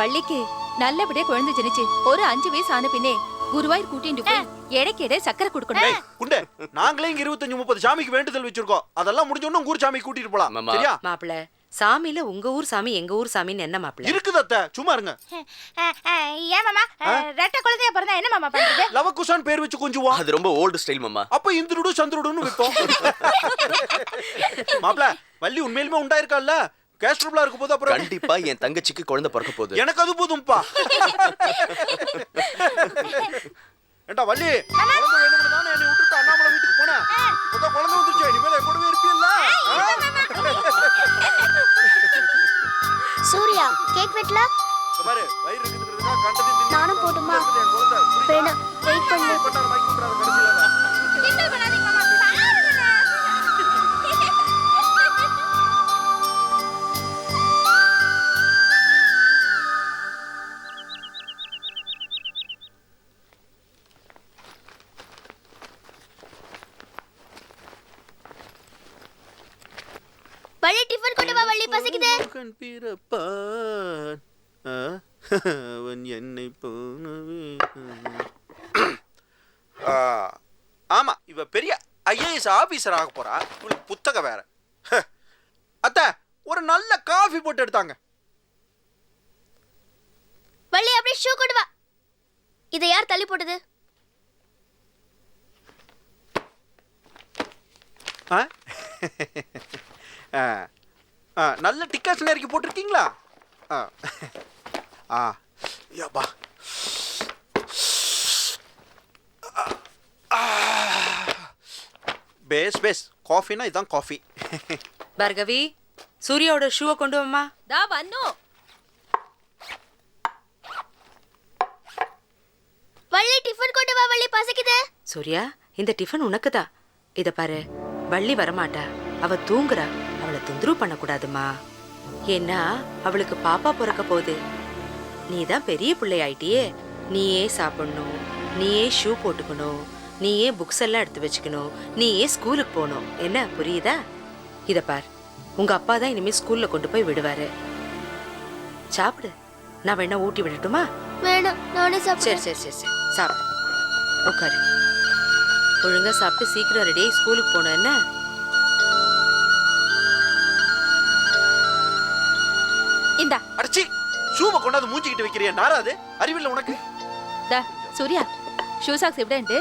வள்ளிக்கு நல்லபடியா குழந்தை ஜனிச்சு ஒரு 5 வயசு ஆன பின்னே குருவாயூர் கூட்டிட்டு போய் எடைக்கேட சக்கரை கொடுக்கணும். குண்டே, நாங்களே இங்க 25-30 சாமிக்கு வேண்டுதல் வச்சிருக்கோம். அதெல்லாம் முடிஞ்ச உடனே ஊர் சாமி கூட்டிட்டு போலாம், சரியா? மாப்பிள, சாமியில உங்க ஊர் சாமி எங்க ஊர் சாமின்னு என்ன மாப்பிள? இருக்குது அத்தை, சும்மா இருங்க. ஏன் மாமா ரெட்டை குழந்தையா பிறந்தா என்ன மாமா பண்றது? லவகுஷான் பேர் வச்சு கொஞ்சுவோம். அது ரொம்ப ஓல்டு ஸ்டைல் மாமா. அப்ப இந்திருடு சந்திருடுன்னு வைப்போம். மாப்ள, வள்ளி உண்மையிலுமே உண்டாயிருக்கால்ல, கேஸ்ட்ரபிளா இருக்க போது அப்புறம் கண்டிப்பா என் தங்கச்சிக்கு குழந்தை பிறக்க போகுது. எனக்கு அது போதும்பா. ஏண்டா வள்ளி, குழந்தை வேணும்னு தானே என்னை விட்டுட்டு அண்ணாமலை வீட்டுக்கு போனேன். இப்பதான் குழந்தை வந்துருச்சு, இனிமேல் என் கூடவே இருப்பீல்ல? சூர்யா கேக் வெட்டல. பாரு, வயிறு இருக்குதுன்றதுக்காக கண்டதையும் தின்னு நானும் போட்டுமா? என் குழந்தை, புரியுதா? வேணாம், வெயிட் பண்ணு. பட்டார மைக் விட்டுறாத கடைசியில தான். கிண்டல் பண்ணாதீங்க மாமா, பாருங்கண்ணா. வள்ளி டிஃபன் கொண்டு வா வள்ளி, பசிக்குது. கண் பிறப்பான் அவன் என்னை போனவே. ஆமா, இவ பெரிய ஐஏஎஸ் ஆபீசர் ஆக போறா. இவளுக்கு புத்தகம் வேற. அத்தை, ஒரு நல்ல காஃபி போட்டு எடுத்தாங்க. வள்ளி அப்படியே ஷூ கொண்டு வா. இதை யார் தள்ளி போட்டது? நல்ல டிக்கெட் நெருக்கி போட்டிருக்கீங்களா? யப்பா, பேஸ் காஃபினா இதான் காஃபி. பார்கவி, சூர்யாவோட ஷூவை கொண்டு வாமா. தா வந்தோ. வள்ளி டிஃபன் கொண்டு வா வள்ளி, பசிக்குது. சூர்யா, இந்த டிஃபன் உனக்கு தான். இத பாரு, வள்ளி வரமாட்டா, அவ தூங்குறா. அவளை தொந்தரவு பண்ணக்கூடாதுமா. ஏன்னா அவளுக்கு பாப்பா பிறக்க போகுது. நீ தான் பெரிய பிள்ளை ஆயிட்டியே. நீயே சாப்பிடணும், நீயே ஷூ போட்டுக்கணும், நீயே புக்ஸ் எல்லாம் எடுத்து வச்சுக்கணும், நீயே ஸ்கூலுக்கு போகணும். என்ன புரியுதா? இத பார், உங்க அப்பா தான் இனிமே ஸ்கூல்ல கொண்டு போய் விடுவாரு. சாப்பிடு. நான் வேணா ஊட்டி விடட்டுமா? வேணாம், நானே சாப்பிடுறேன். சரி சரி சரி சரி, சாப்பிடு. உட்காரு. ஒழுங்கா சாப்பிட்டு சீக்கிரம் ரெடியாகி ஸ்கூலுக்கு போனோம். என்ன? இந்தா அடிச்சி ஷூவை கொண்டாந்து மூஞ்சிக்கிட்டு வைக்கிறியா? நாராது அறிவில்லை உனக்கு? சூர்யா, ஷூ சாக்ஸ் எப்படின்ட்டு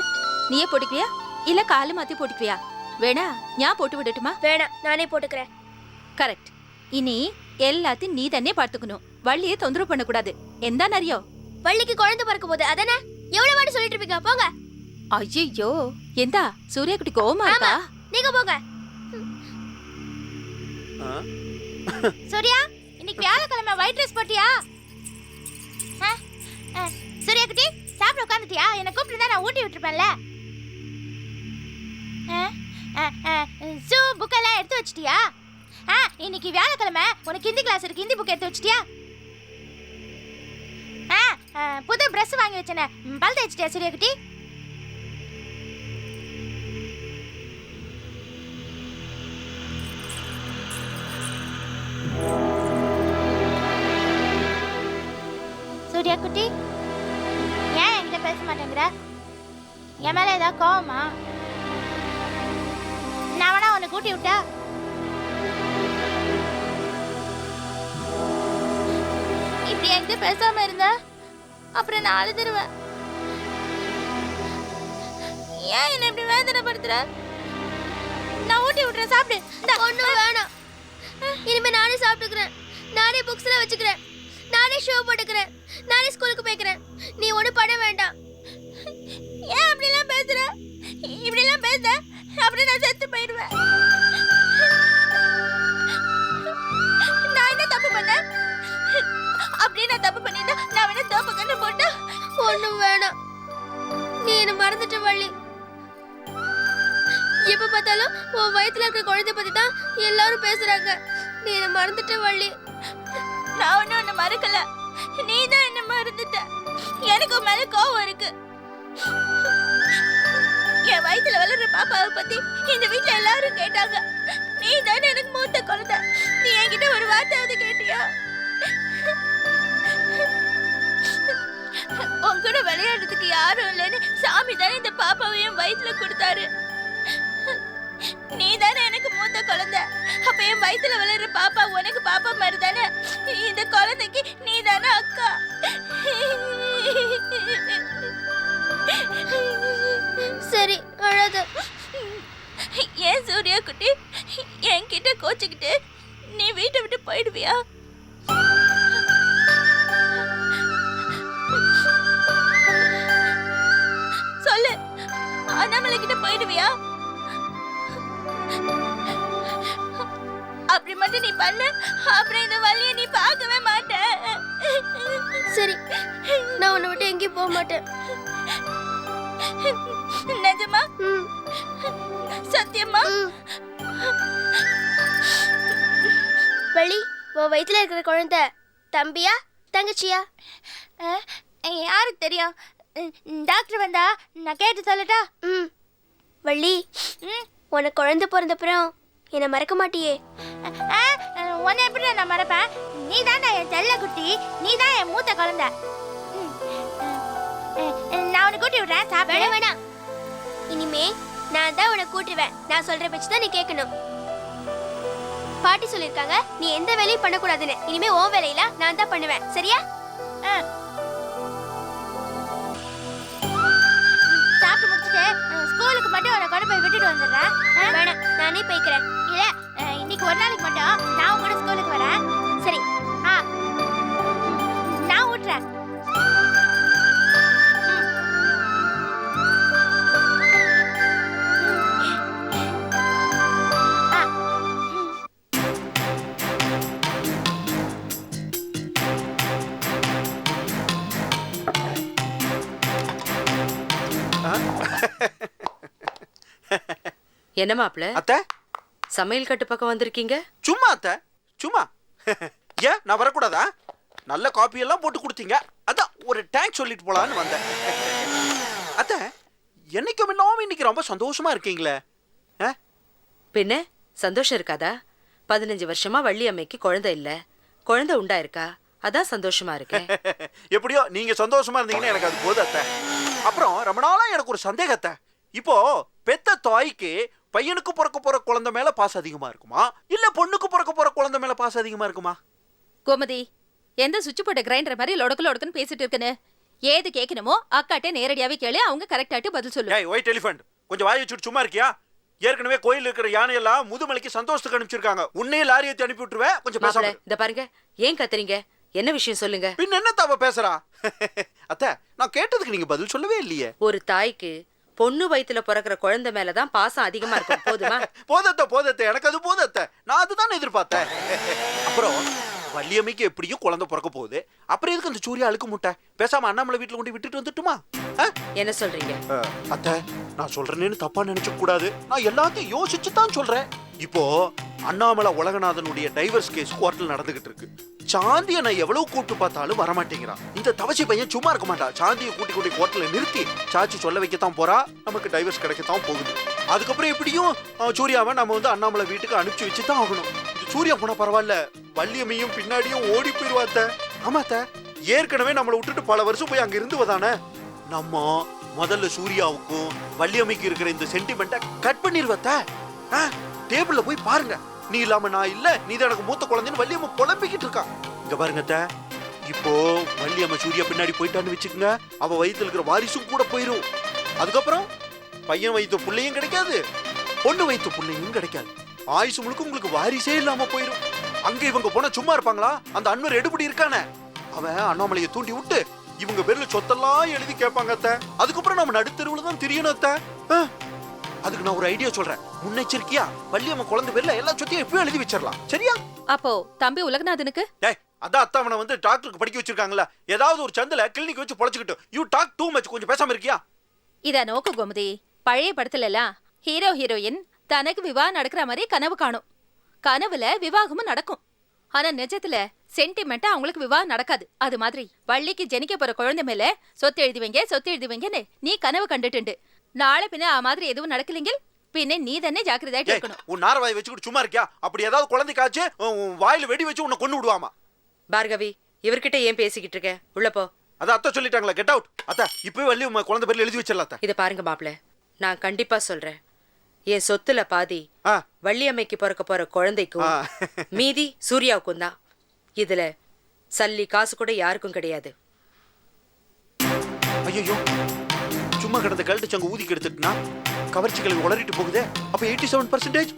நீயே போட்டுக்குவியா இல்ல காலு மாத்தி போட்டுக்குவியா? வேணா நான் போட்டு விடட்டுமா? வேணாம், நானே போட்டுக்கிறேன். கரெக்ட். இனி எல்லாத்தையும் நீ தானே பார்த்துக்கணும். வள்ளியை தொந்தரவு பண்ணக்கூடாது. எந்த நிறையோ வள்ளிக்கு குழந்தை பிறக்க போகுது, அதானே? எவ்வளவு வாட்டி சொல்லிட்டு இருப்பீங்க? போங்க. ஐயோ, எந்தா சூர்யா குட்டி கோவமா இருக்கா? நீங்க போங்க. சூர்யா, இன்னைக்கு வியாழக்கிழமை ஒயிட் ட்ரெஸ் போட்டியா? சூர்யா குட்டி, சாப்பிட உட்காந்துட்டியா? என்ன கூப்பிட்டு நான் ஊட்டி விட்டுருப்பேன்ல. ஷூ புக்கெல்லாம் எடுத்து வச்சிட்டியா? இன்னைக்கு வியாழக்கிழமை, உனக்கு ஹிந்தி கிளாஸ் இருக்கு. ஹிந்தி புக் எடுத்து வச்சிட்டியா? புது பிரஷ் வாங்கி வச்சேனே, பல் தேய்ச்சிட்டியா சூர்யா குட்டி? சூர்யா குட்டி, ஏன் என்கிட்ட பேச மாட்டேங்கிற? என் மேல ஏதாவது கோவமா? நான் வேணா உன்னை கூட்டி விட்டா? இப்படி என்கிட்ட பேசாம இருந்த அப்புறம் நான் அழுதுருவேன். ஏன் என்ன இப்படி வேதனைப்படுத்துற? நான் ஊட்டி விட்டுறேன், சாப்பிடு. ஒண்ணும் வேணாம், இனிமே நானே சாப்பிட்டுக்கிறேன். நானே புக்ஸ்ல வச்சுக்கிறேன், நானே ஷூ போட்டுக்கிறேன், நானே ஸ்கூலுக்கு போய்க்கிறேன். நீ ஒன்றும் பண்ண வேண்டாம். ஏன் அப்படிலாம் பேசுற? இப்படிலாம் பேச அப்புறம் நான் செத்து போயிடுவேன். நான் என்ன தப்பு பண்ணேன்? அப்படியே நான் தப்பு பண்ணிட்டா நான் வேணா தப்பு கண்ணு போட்டா? ஒண்ணும் வேணாம், நீ என்ன மறந்துட்ட வள்ளி. எப்ப பார்த்தாலும் உன் வயித்துல இருக்க குழந்தை பத்தி தான் எல்லாரும் பேசுறாங்க. நீ என்ன மறந்துட்ட வள்ளி. நான் ஒன்னும் உன்னை மறக்கல, நீ தான் என்ன மறந்துட்ட. எனக்கு உன் மேல கோவம் இருக்கு. என் வயித்துல வளர்ற பாப்பாவை பத்தி இந்த வீட்டுல எல்லாரும் கேட்டாங்க. நீ தானே எனக்கு மூத்த குழந்தை. நீ என்கிட்ட ஒரு வார்த்தையாவது கேட்டியா? உன் கூட விளையாடுறதுக்கு யாரும் இல்லைன்னு சாமி தானே இந்த பாப்பாவையும் வயிற்றுல கொடுத்தாரு. நீ தானே எனக்கு மூத்த குழந்தை. அப்ப என் வயிற்றுல வளர்ற பாப்பா உனக்கு பாப்பா மாதிரி தானே. இந்த குழந்தைக்கு நீ தானே அக்கா. சரி, அழாத. ஏன் சூர்யா குட்டி, என்கிட்ட கோச்சுக்கிட்டு நீ வீட்டை விட்டு போயிடுவியா? சொல்லு, அண்ணாமலை கிட்ட போயிடுவியா? அப்படி மட்டும் நீ பண்ண, அப்புறம் இந்த வழியை நீ பார்க்கவே மாட்ட. சரி, நான் உன்னை விட்டு எங்கேயும் போக மாட்டேன். நிஜமா? சத்தியமா? வள்ளி, உன் வயித்துல இருக்கிற குழந்தை தம்பியா தங்கச்சியா? யாருக்கு தெரியும்? டாக்டர் வந்தா நான் கேட்டு சொல்லட்டா? வள்ளி, உனக்கு குழந்தை பிறந்தப்புறம் என்னை மறக்க மாட்டியே? உன்னை எப்படி நான் மறப்பேன்? நீ தான் என் செல்ல குட்டி, நீ தான் என் மூத்த குழந்தை. நான் உன்னை கூட்டி விடுறேன், சாப்பிட. வேணாம், இனிமே நான் தான் உன்னை கூட்டுவேன். நான் சொல்ற பேச்சு தான் நீ கேட்கணும். பாட்டி சொல்லிருக்காங்க நீ எந்த வேலையும் பண்ணக்கூடாதுன்னு. இனிமே உன் வேலையில நான் தான் பண்ணுவேன், சரியா? சாப்பிட்டு முடிச்சுட்டு ஸ்கூலுக்கு மட்டும் உன்னை கொண்டு போய் விட்டுட்டு வந்துடுறேன். வேணாம், நானே போய்க்கிறேன். இல்ல, இன்னைக்கு ஒரு நாளைக்கு மட்டும் நான் உன் கூட ஸ்கூலுக்கு வரேன். சரி. நான் ஊட்டுறேன். என்ன மாப்பிள்ள? அத்தை, சமையல் கட்டு பக்கம் வந்திருக்கீங்க? சும்மா அத்தை, சும்மா. ஏன் நான் வரக்கூடாதா? நல்ல காப்பி எல்லாம் போட்டு கொடுத்தீங்க, அதான் ஒரு டேங்க் சொல்லிட்டு போலான்னு வந்தேன். அத்தை, என்னைக்கும் இல்லாம இன்னைக்கு ரொம்ப சந்தோஷமா இருக்கீங்களே. பின்ன சந்தோஷம் இருக்காதா? 15 வருஷமா வள்ளி அம்மைக்கு குழந்தை இல்ல, குழந்தை உண்டாயிருக்கா, அதான் சந்தோஷமா இருக்கேன். எப்படியோ நீங்க சந்தோஷமா இருந்தீங்கன்னா எனக்கு அது போதும் அத்தை. அப்புறம் ரொம்ப நாளா எனக்கு ஒரு சந்தேகத்தை. இப்போ பெத்த தாய்க்கு பையனுக்கு பிறக்க போற குழந்தை மேல பாசம் அதிகமா இருக்குமா, இல்ல பொண்ணுக்கு பிறக்க போற குழந்தை மேல பாசம் அதிகமா இருக்குமா? கோமதி, எந்த சுவிட்ச் போட்ட கிரைண்டர் மாதிரி லொடக்குன்னு பேசிட்டு இருக்குன்னு ஏது கேட்கணுமோ அக்காட்டே நேரடியாவே கேளு, அவங்க கரெக்டாட்டு பதில் சொல்லு. ஏய் ஒயிட் எலிஃபண்ட், கொஞ்சம் வாய் வச்சுட்டு சும்மா இருக்கியா? ஏற்கனவே கோயில் இருக்கிற யானையெல்லாம் முதுமலைக்கு சந்தோஷத்துக்கு அனுப்பிச்சிருக்காங்க. உன்னையே லாரி ஏத்தி அனுப்பி விட்டுருவேன். கொஞ்சம் பேசாம இந்த பாருங்க, ஏன் கத்துறீங்க? என்ன விஷயம் சொல்லுங்க. பின் என்ன தவ பேசுறா? அத்தை, நான் கேட்டதுக்கு நீங்க பதில் சொல்லவே இல்லையே. ஒரு தாய்க்கு பொண்ணு வயித்துல பிறக்கிற குழந்தை மேலதான் பாசம் அதிகமா இருக்கும். போதுமா? போதத்தை எனக்கு அது போதத்தை. நான் அதுதான் எதிர்பார்த்தேன். அப்புறம் வள்ளியம்மைக்கு எப்படியும் குழந்தை பிறக்க போகுது, அப்புறம் எதுக்கு அந்த சூர்யா அழுக்க முட்டை? பேசாம அண்ணாமலை வீட்டுல கொண்டு விட்டுட்டு வந்துட்டுமா? என்ன சொல்றீங்க? அத்தை, நான் சொல்றேன்னு தப்பா நினைச்ச கூடாது. நான் எல்லாத்தையும் யோசிச்சு தான் சொல்றேன். இப்போ அண்ணாமலை உலகநாதனுடைய டைவர்ஸ் கேஸ் கோர்ட்ல நடந்துகிட்டு இருக்கு. சாந்தியை நான் எவ்வளவு கூப்பிட்டு பார்த்தாலும் வரமாட்டேங்கிறான். இந்த தவசி பையன் சும்மா இருக்க மாட்டான். சாந்தியை கூட்டி கோர்ட்ல நிறுத்தி சாட்சி சொல்ல வைக்கத்தான் போறா. நமக்கு டைவர்ஸ் கிடைக்கத்தான் போகுது. அதுக்கப்புறம் எப்படியும் சூர்யாவை நம்ம வந்து அண்ணாமலை வீட்டுக்கு அனுப்பிச்சு வச்சுதான் ஆகணும். இது சூர்யா போனா பரவாயில்ல, வள்ளியம்மையும் பின்னாடியும் ஓடி போயிருவாத்த. ஆமாத்த, ஏற்கனவே நம்மளை விட்டுட்டு பல வருஷம் போய் அங்க இருந்து வதானே. நம்ம முதல்ல சூர்யாவுக்கும் வள்ளியம்மைக்கு இருக்கிற இந்த சென்டிமெண்ட்டை கட் பண்ணிருவத்த. டேபிள்ல போய் பாருங்க, நீ இல்லாம நான் இல்ல, நீ தான் எனக்கு மூத்த குழந்தைன்னு வள்ளியம்மை புலம்பிக்கிட்டு இருக்கான். இங்க பாருங்க, இப்போ வள்ளியம்மை சூர்யா பின்னாடி போயிட்டான்னு வச்சுக்கோங்க, அவ வயித்துல இருக்கிற வாரிசும் கூட போயிரும். அதுக்கப்புறம் பையன் வயிற்று புள்ளையும் கிடைக்காது, பொண்ணு வயிற்று புள்ளையும் கிடைக்காது. ஆயுசு முழுக்க உங்களுக்கு வாரிசே இல்லாம போயிரும். அங்க இவங்க போனா சும்மா இருப்பாங்களா? அந்த அன்வர் எடுபடி இருக்கானே, அவன் அண்ணாமலையை தூண்டி விட்டு இவங்க பேர்ல சொத்தெல்லாம் எழுதி கேட்பாங்க அத்தை. அதுக்கப்புறம் நம்ம நடுத்தெருவுல தான் தெரியணும் அத்தை. அதுக்கு நான் ஒரு ஐடியா சொல்றேன், முன்னெச்சரிக்கையா வள்ளியம்மை குழந்தை பேர்ல எல்லா சொத்தையும் எப்பயும் எழுதி வச்சிடலாம். சரியா? அப்போ தம்பி உலகநாதனுக்கு அதான் அத்தாவனை வந்து டாக்டருக்கு படிக்க வச்சிருக்காங்களா, ஏதாவது ஒரு சந்தில கிளினிக் வச்சு பொழைச்சுக்கிட்டு. யூ டாக் டூ மச், கொஞ்சம் பேசாம இருக்கியா? இத நோக்கு கோமதி, பழைய படத்துல எல்லாம் ஹீரோ ஹீரோயின் தனக்கு விவாகம் நடக்கிற மாதிரி கனவு காணும். கனவுல விவாகமும் நடக்கும், ஆனா நிஜத்துல சென்டிமெண்டா அவங்களுக்கு விவாகம் நடக்காது. அது மாதிரி வள்ளிக்கு ஜெனிக்க போற குழந்தை மேல சொத்து எழுதுவீங்கன்னு நீ கனவு கண்டுட்டு நாளை பின்ன ஆ மாதிரி எதுவும் நடக்கலைங்க, பின்ன நீ தானே ஜாக்கிரதையா இருக்கணும். உன் நாரவாய் வச்சுக்கிட்டு சும்மா இருக்கியா? அப்படி ஏதாவது குழந்தைக்காச்சு வாயில வெடி வச்சு உன்னை கொண்டு விடுவாமா? பார்கவி, இவர்கிட்ட ஏன் பேசிக்கிட்டு இருக்க? உள்ள போ. அத அத்தை சொல்லிட்டாங்களா, கெட் அவுட். அத்தை, இப்பவே வள்ளி குழந்தை பேர்ல எழுதி வச்சிடலாம். இத பாருங்க மாப்ள, நான் கண்டிப்பா சொல்றேன், என் சொத்துல பாதி வள்ளியம்மைக்கு பிறக்க போற குழந்தைக்கும் மீதி சூர்யாவுக்கும் தான். இதுல சல்லி காசு கூட யாருக்கும் கிடையாது. ஐயோ, சும்மா கிடந்த கழட்டு சங்க ஊதி கெடுத்துட்டுனா கவர்ச்சிகளை உளறிட்டு போகுதே. அப்ப 87%.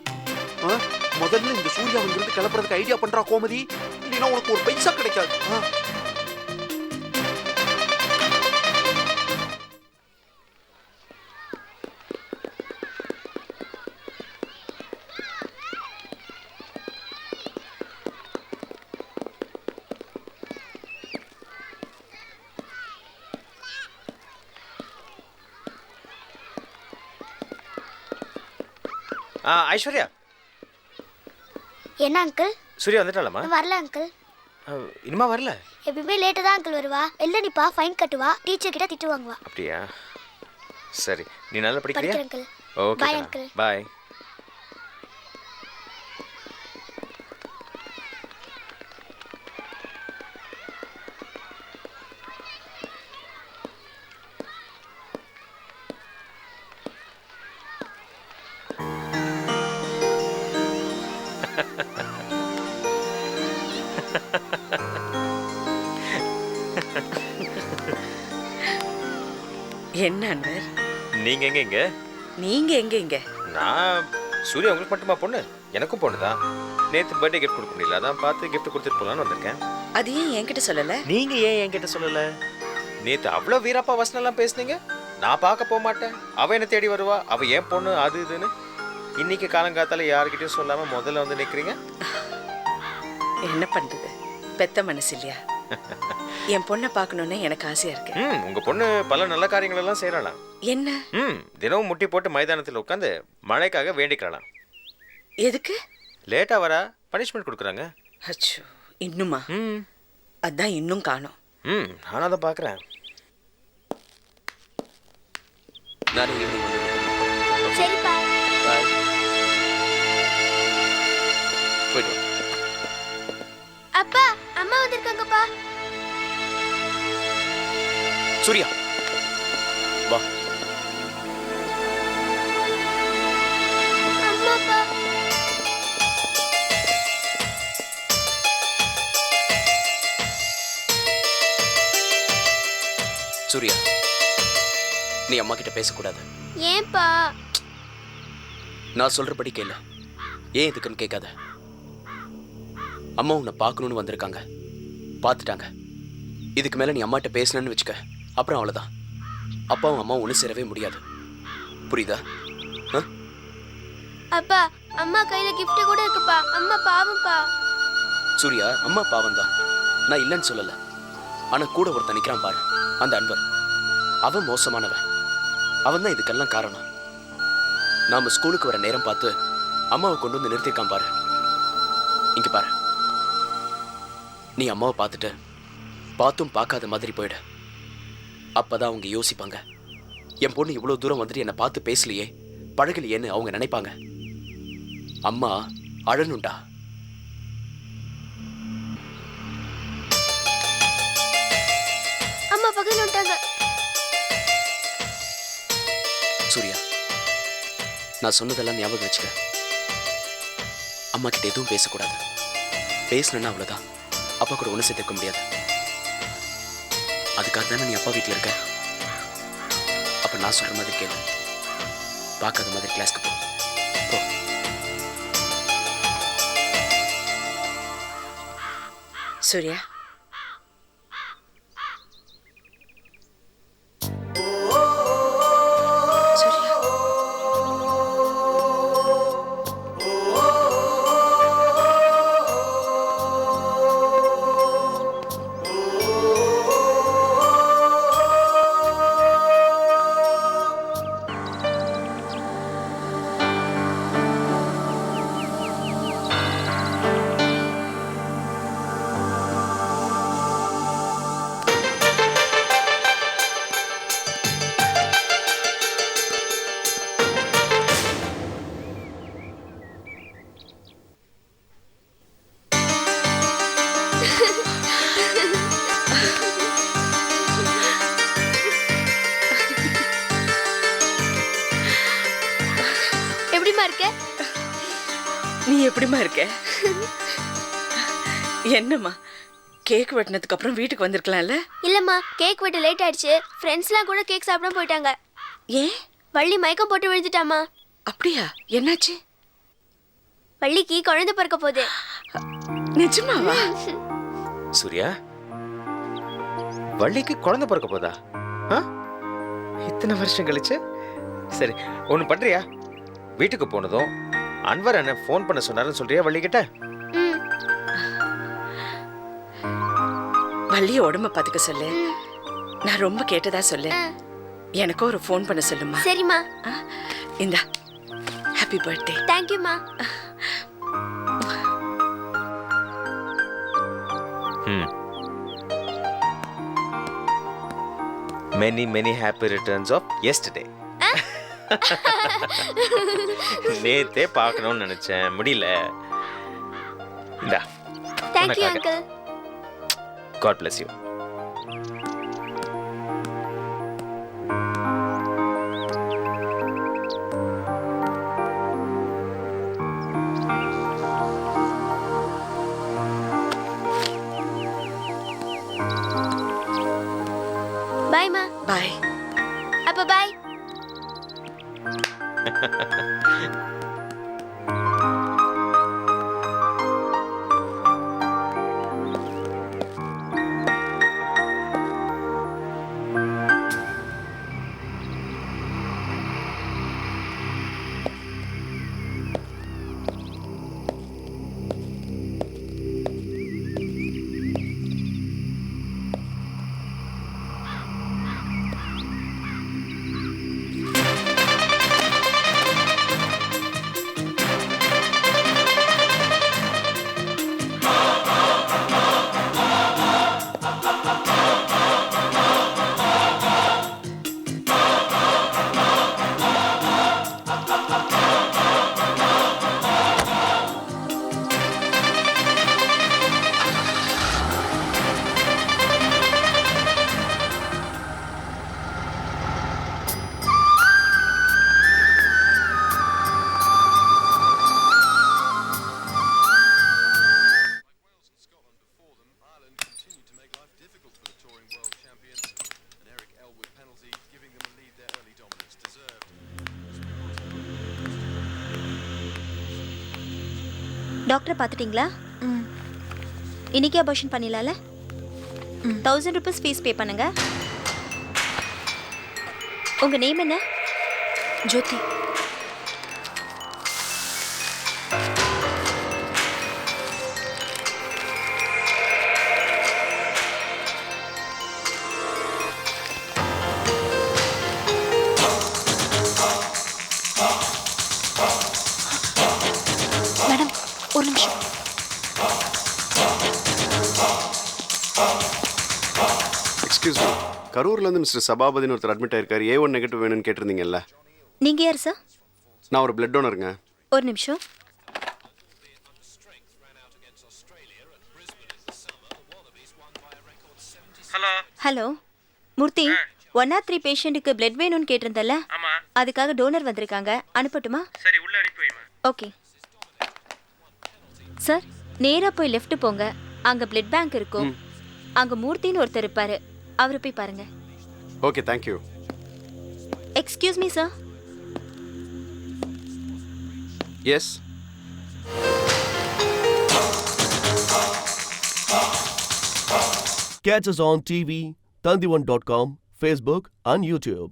முதல்ல இந்த சூர்யாவிலிருந்து கிளப்புறதுக்கு ஐடியா பண்றா கோமதி, இல்லைன்னா உனக்கு ஒரு பைசா கிடைக்காது. ஐஸ்வர்யா, என்ன அங்கிள்? சூர்யா வந்துட்டாலமா? வரல அங்கிள். இனிமா வரல? எப்பவுமே லேட்டா தான் அங்கிள் வருவா. இல்ல நிப்பா, ஃபைன் கட்டுவா, டீச்சர் கிட்ட திட்டு வாங்குவா. அப்படியா? சரி, நீ நல்லா படிக்கிறியா? Uncle. Okay, bye uncle. Bye. என்ன அன்வர், நீங்க எங்க இங்க? நீங்க எங்க இங்க? நான் சூர்யா உங்களுக்கு மட்டுமா பொண்ணு? எனக்கும் பொண்ணு தான். நேத்து பர்த்டே கிஃப்ட் கொடுக்க முடியல, அதான் பார்த்து கிஃப்ட் கொடுத்துட்டு போலான்னு வந்திருக்கேன். அது ஏன் என்கிட்ட சொல்லல? நீங்க ஏன் என்கிட்ட சொல்லல? நேத்து அவ்வளவு வீராப்பா வசனெல்லாம் பேசுனீங்க. நான் பார்க்க போக மாட்டேன், அவ என்ன தேடி வருவா, அவ ஏன் பொண்ணு அது இதுன்னு. இன்னைக்கு காலங்காத்தால யாருக்கிட்டையும் சொல்லாம முதல்ல வந்து நிக்கிறீங்க. என்ன பண்றது, பெத்த மனசு இல்லையா? என் பொண்ணை பார்க்கணும்னு எனக்கு ஆசையா இருக்கு. உங்க பொண்ணு பல நல்ல காரியங்கள் எல்லாம் செய்யலாம். என்ன? தினமும் முட்டி போட்டு மைதானத்தில் உட்காந்து மழைக்காக வேண்டிக்கலாம். எதுக்கு? லேட்டா வரா, பனிஷ்மெண்ட் கொடுக்குறாங்க. அச்சோ, இன்னுமா? ம் அதான் இன்னும் காணோம். நானும் அதை பார்க்குறேன். நானே ஈவினிங் வந்து சரிப்பா. பாய். போயிட்டு வா. அப்பா அம்மா வந்திருக்காங்கப்பா. சூர்யா வா. அம்மாப்பா. சூர்யா, நீ அம்மா கிட்ட பேசக்கூடாது. ஏன்பா? நான் சொல்றபடி கேளு. ஏன் இதுக்குன்னு கேட்காத. அம்மா உன்னை பார்க்கணும்னு வந்திருக்காங்க, பார்த்துட்டாங்க. இதுக்கு மேல நீ அம்மாட்ட பேசணும்னு வச்சுக்க, அப்புறம் அவ்வளவுதான். அப்பாவும் அம்மா ஒன்று சேரவே முடியாது. புரியுதா? அப்பா அம்மா கையில gift கூட இருக்குப்பா. அம்மா பாவம்ப்பா. சூர்யா, அம்மா பாவம் தான், நான் இல்லைன்னு சொல்லல. ஆனா கூட ஒருத்தன் நிக்கிறான் பாரு, அந்த அன்வர். அவன் மோசமானவன். அவன் தான் இதுக்கெல்லாம் காரணம். நாம ஸ்கூலுக்கு வர நேரம் பார்த்து அம்மாவை கொண்டு வந்து நிறுத்திருக்கான் பாரு. இங்க பாரு, நீ அம்மாவை பார்த்துட்டு பார்த்தும் பார்க்காத மாதிரி போயிடு. அப்பதான் அவங்க யோசிப்பாங்க, என் பொண்ணு இவ்வளவு தூரம் வந்துட்டு என்னை பார்த்து பேசலையே, பழகலையேன்னு அவங்க நினைப்பாங்க. அம்மா அழனுண்டா. அம்மா பக்கத்துல வந்துட்டாங்க. சூர்யா, நான் சொன்னதெல்லாம் ஞாபகம் வச்சுக்க. அம்மா கிட்ட எதுவும் பேசக்கூடாது. பேசணும்னா அவ்வளவுதான். அப்பா கூட ஒன்று சேர்த்துக்க முடியாது. அதுக்காக தானே நீ அப்பா வீட்டில் இருக்க. அப்ப நான் சொல்ற மாதிரி கேளு. பார்க்காத மாதிரி கிளாஸ்க்கு போ. போ. சூர்யா, சூர்யா, எப்படிமா இருக்க? நீ எப்படிம்மா இருக்க? என்னம்மா, கேக் வெட்டினதுக்கு அப்புறம் வீட்டுக்கு வந்திருக்கலாம்ல? இல்லம்மா, கேக் வெட்ட லேட் ஆயிடுச்சு. ஃப்ரெண்ட்ஸ்லாம் கூட கேக் சாப்பிட போயிட்டாங்க. ஏன்? வள்ளி மயக்கம் போட்டு விழுந்துட்டாமா. அப்படியா? என்னாச்சு? வள்ளிக்கு குழந்தை பிறக்க போகுது. நிஜமாவா? சூர்யா, வள்ளிக்கு குழந்தை பிறக்க போதா? இத்தனை வருஷம் கழிச்சு. சரி, ஒன்று பண்றியா? வீட்டுக்கு போனதும் அன்வர் என்ன ஃபோன் பண்ண சொன்னாருன்னு சொல்றியா வள்ளி கிட்ட? வள்ளிய உடம்ப பாத்துக்க சொல்லு. நான் ரொம்ப கேட்டதா சொல்லு. எனக்கும் ஒரு ஃபோன் பண்ண சொல்லுமா. சரிம்மா. இந்தா, ஹாப்பி பர்த்டே. தேங்க்யூம்மா. Many many happy returns of yesterday. நேத்தே பார்க்கணும்னு நினைச்சேன், முடியல. இந்தா. Thank you uncle. God bless you. பாய்மா. பாய். அப்ப பாய். டாக்டரை பார்த்துட்டீங்களா? இன்னைக்கு அபார்ஷன் பண்ணிடலாம்ல? 1000 rupees ஃபீஸ் பே பண்ணுங்க. உங்க நேம் என்ன? ஜோதி. மேடம் ஒரு நிமிஷம். எக்ஸ்கியூஸ் மீ, கரூர்லேருந்து மிஸ்டர் சபாபதினு ஒருத்தர் அட்மிட் ஆயிருக்காரு. A1 நெகட்டிவ் வேணும்னு கேட்டிருந்தீங்கல்ல? நீங்க யார் சார்? நான் ஒரு பிளட் டோனருங்க. ஒரு நிமிஷம். ஹலோ மூர்த்தி, 103 பேஷண்ட்டுக்கு பிளட் வேணும்னு கேட்டிருந்தல? அதுக்காக டோனர் வந்திருக்காங்க. அனுப்பட்டுமா? சரி, உள்ள அனுப்பி வைமா. ஓகே சார், நேரா போய் லெஃப்ட் போங்க. அங்க பிளட் பேங்க் இருக்கும். அங்க மூர்த்தின்னு ஒருத்தர் இருப்பாரு, அவரை போய் பாருங்க. Okay, thank you. Excuse me sir. Yes. Catch us on TV, Tandivan.com, Facebook and YouTube.